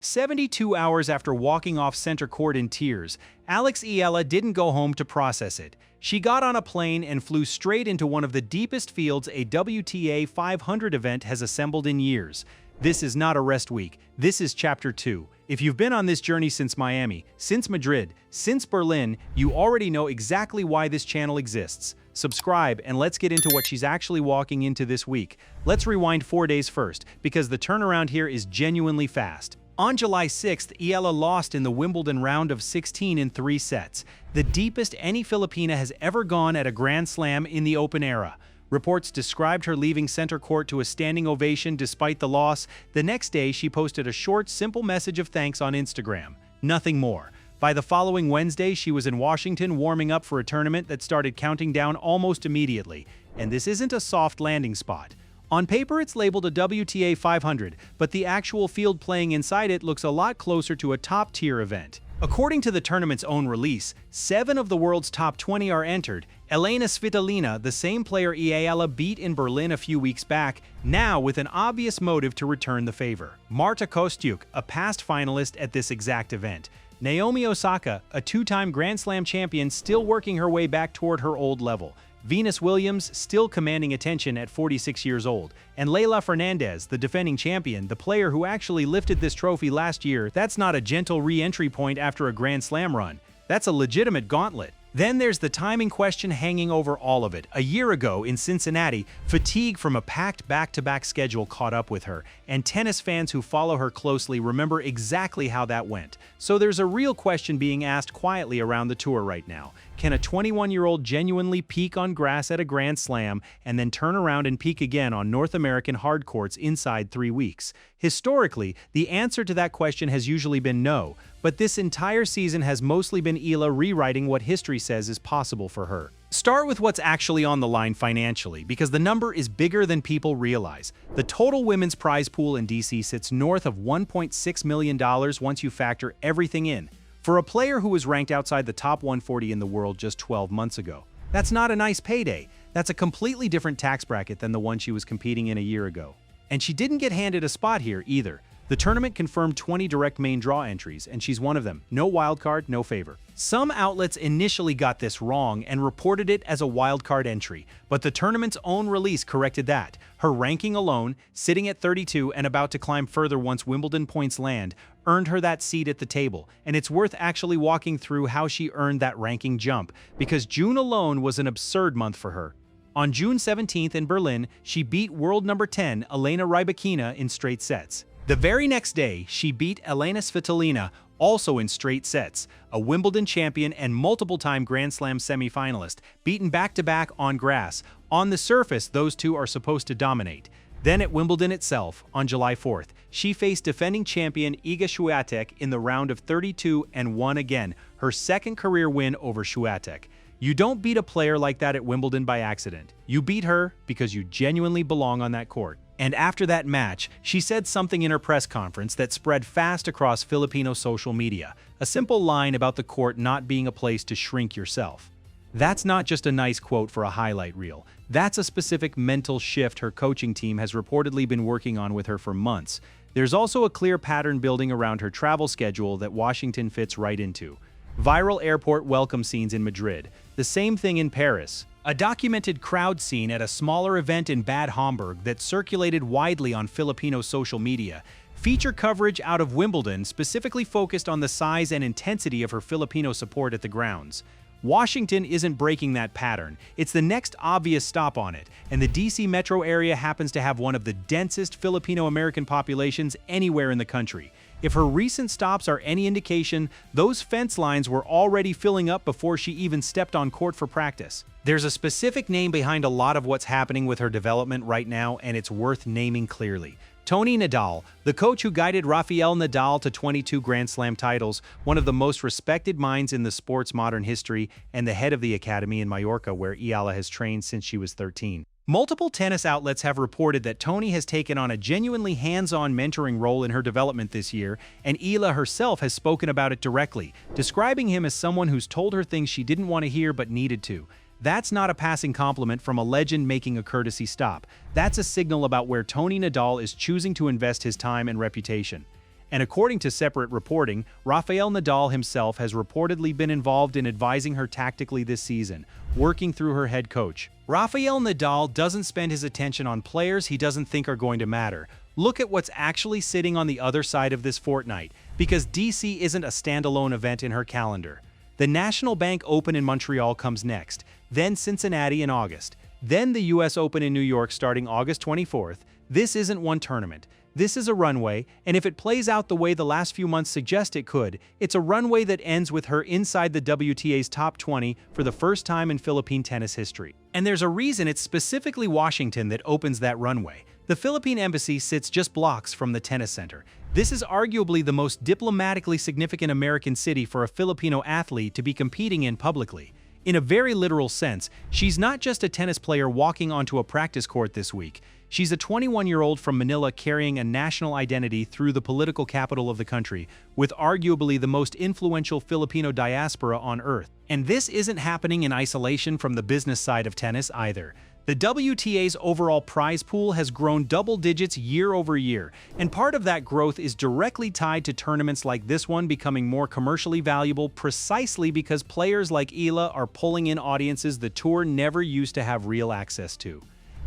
72 hours after walking off center court in tears, Eala didn't go home to process it. She got on a plane and flew straight into one of the deepest fields a WTA 500 event has assembled in years. This is not a rest week. This is Chapter 2. If you've been on this journey since Miami, since Madrid, since Berlin, you already know exactly why this channel exists. Subscribe and let's get into what she's actually walking into this week. Let's rewind 4 days first, because the turnaround here is genuinely fast. On July 6th, Eala lost in the Wimbledon round of 16 in 3 sets, the deepest any Filipina has ever gone at a Grand Slam in the Open era. Reports described her leaving center court to a standing ovation despite the loss. The next day, she posted a short, simple message of thanks on Instagram. Nothing more. By the following Wednesday, she was in Washington warming up for a tournament that started counting down almost immediately. And this isn't a soft landing spot. On paper, it's labeled a WTA 500, but the actual field playing inside it looks a lot closer to a top-tier event. According to the tournament's own release, 7 of the world's top 20 are entered. Elena Svitolina, the same player Eala beat in Berlin a few weeks back, now with an obvious motive to return the favor. Marta Kostyuk, a past finalist at this exact event. Naomi Osaka, a 2-time Grand Slam champion still working her way back toward her old level. Venus Williams, still commanding attention at 46 years old. And Leylah Fernandez, the defending champion, the player who actually lifted this trophy last year. That's not a gentle re-entry point after a Grand Slam run. That's a legitimate gauntlet. Then there's the timing question hanging over all of it. A year ago in Cincinnati, fatigue from a packed back-to-back schedule caught up with her, and tennis fans who follow her closely remember exactly how that went. So there's a real question being asked quietly around the tour right now. Can a 21-year-old genuinely peak on grass at a Grand Slam and then turn around and peak again on North American hard courts inside 3 weeks? Historically, the answer to that question has usually been no, but this entire season has mostly been Eala rewriting what history says is possible for her. Start with what's actually on the line financially, because the number is bigger than people realize. The total women's prize pool in DC sits north of $1.6 million once you factor everything in. For a player who was ranked outside the top 140 in the world just 12 months ago, that's not a nice payday. That's a completely different tax bracket than the one she was competing in a year ago. And she didn't get handed a spot here either. The tournament confirmed 20 direct main draw entries, and she's one of them. No wildcard, no favor. Some outlets initially got this wrong and reported it as a wildcard entry, but the tournament's own release corrected that. Her ranking alone, sitting at 32 and about to climb further once Wimbledon points land, earned her that seat at the table, and it's worth actually walking through how she earned that ranking jump, because June alone was an absurd month for her. On June 17th in Berlin, she beat world number 10 Elena Rybakina in straight sets. The very next day, she beat Elena Svitolina, also in straight sets, a Wimbledon champion and multiple-time Grand Slam semifinalist, beaten back-to-back on grass. On the surface, those two are supposed to dominate. Then at Wimbledon itself, on July 4th, she faced defending champion Iga Swiatek in the round of 32 and won again, her second career win over Swiatek. You don't beat a player like that at Wimbledon by accident. You beat her because you genuinely belong on that court. And after that match, she said something in her press conference that spread fast across Filipino social media, a simple line about the court not being a place to shrink yourself. That's not just a nice quote for a highlight reel. That's a specific mental shift her coaching team has reportedly been working on with her for months. There's also a clear pattern building around her travel schedule that Washington fits right into. Viral airport welcome scenes in Madrid. The same thing in Paris. A documented crowd scene at a smaller event in Bad Homburg that circulated widely on Filipino social media. Feature coverage out of Wimbledon specifically focused on the size and intensity of her Filipino support at the grounds. Washington isn't breaking that pattern. It's the next obvious stop on it, and the DC metro area happens to have one of the densest Filipino-American populations anywhere in the country. If her recent stops are any indication, those fence lines were already filling up before she even stepped on court for practice. There's a specific name behind a lot of what's happening with her development right now, and it's worth naming clearly. Tony Nadal, the coach who guided Rafael Nadal to 22 Grand Slam titles, one of the most respected minds in the sport's modern history, and the head of the academy in Mallorca where Eala has trained since she was 13. Multiple tennis outlets have reported that Tony has taken on a genuinely hands-on mentoring role in her development this year, and Eala herself has spoken about it directly, describing him as someone who's told her things she didn't want to hear but needed to. That's not a passing compliment from a legend making a courtesy stop. That's a signal about where Tony Nadal is choosing to invest his time and reputation. And according to separate reporting, Rafael Nadal himself has reportedly been involved in advising her tactically this season, working through her head coach. Rafael Nadal doesn't spend his attention on players he doesn't think are going to matter. Look at what's actually sitting on the other side of this fortnight, because DC isn't a standalone event in her calendar. The National Bank Open in Montreal comes next, then Cincinnati in August, then the US Open in New York starting August 24th. This isn't one tournament. This is a runway, and if it plays out the way the last few months suggest it could, it's a runway that ends with her inside the WTA's top 20 for the first time in Philippine tennis history. And there's a reason it's specifically Washington that opens that runway. The Philippine embassy sits just blocks from the tennis center. This is arguably the most diplomatically significant American city for a Filipino athlete to be competing in publicly. In a very literal sense, she's not just a tennis player walking onto a practice court this week. She's a 21-year-old from Manila carrying a national identity through the political capital of the country, with arguably the most influential Filipino diaspora on earth. And this isn't happening in isolation from the business side of tennis either. The WTA's overall prize pool has grown double digits year over year, and part of that growth is directly tied to tournaments like this one becoming more commercially valuable precisely because players like Eala are pulling in audiences the tour never used to have real access to.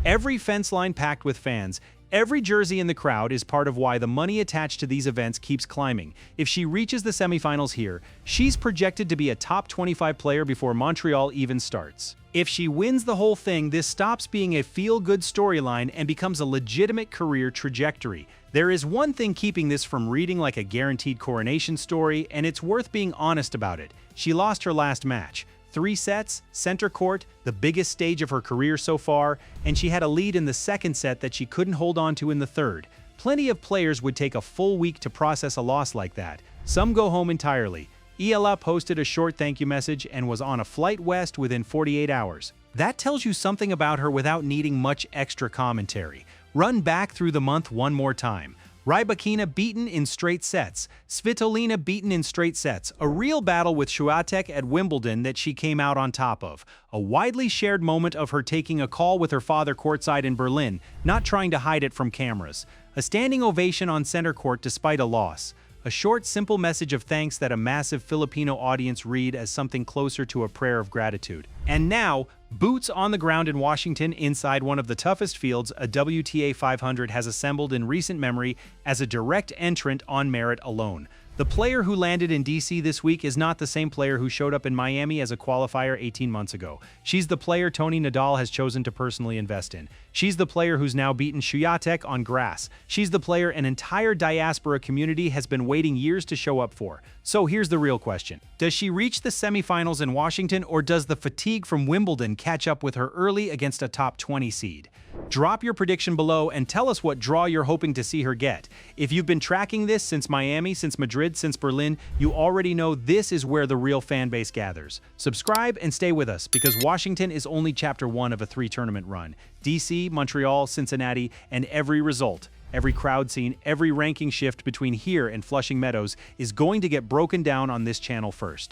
Every fence line packed with fans, every jersey in the crowd is part of why the money attached to these events keeps climbing. If she reaches the semifinals here, she's projected to be a top 25 player before Montreal even starts. If she wins the whole thing, this stops being a feel-good storyline and becomes a legitimate career trajectory. There is one thing keeping this from reading like a guaranteed coronation story, and it's worth being honest about it. She lost her last match. 3 sets, center court, the biggest stage of her career so far, and she had a lead in the second set that she couldn't hold on to in the third. Plenty of players would take a full week to process a loss like that. Some go home entirely. Eala posted a short thank you message and was on a flight west within 48 hours. That tells you something about her without needing much extra commentary. Run back through the month one more time. Rybakina beaten in straight sets. Svitolina beaten in straight sets. A real battle with Swiatek at Wimbledon that she came out on top of. A widely shared moment of her taking a call with her father courtside in Berlin, not trying to hide it from cameras. A standing ovation on center court despite a loss. A short, simple message of thanks that a massive Filipino audience read as something closer to a prayer of gratitude. And now, boots on the ground in Washington inside one of the toughest fields a WTA 500 has assembled in recent memory as a direct entrant on merit alone. The player who landed in DC this week is not the same player who showed up in Miami as a qualifier 18 months ago. She's the player Tony Nadal has chosen to personally invest in. She's the player who's now beaten Swiatek on grass. She's the player an entire diaspora community has been waiting years to show up for. So here's the real question. Does she reach the semifinals in Washington, or does the fatigue from Wimbledon catch up with her early against a top 20 seed? Drop your prediction below and tell us what draw you're hoping to see her get. If you've been tracking this since Miami, since Madrid, since Berlin, you already know this is where the real fan base gathers. Subscribe and stay with us, because Washington is only chapter 1 of a 3-tournament run. DC, Montreal, Cincinnati, and every result, every crowd scene, every ranking shift between here and Flushing Meadows is going to get broken down on this channel first.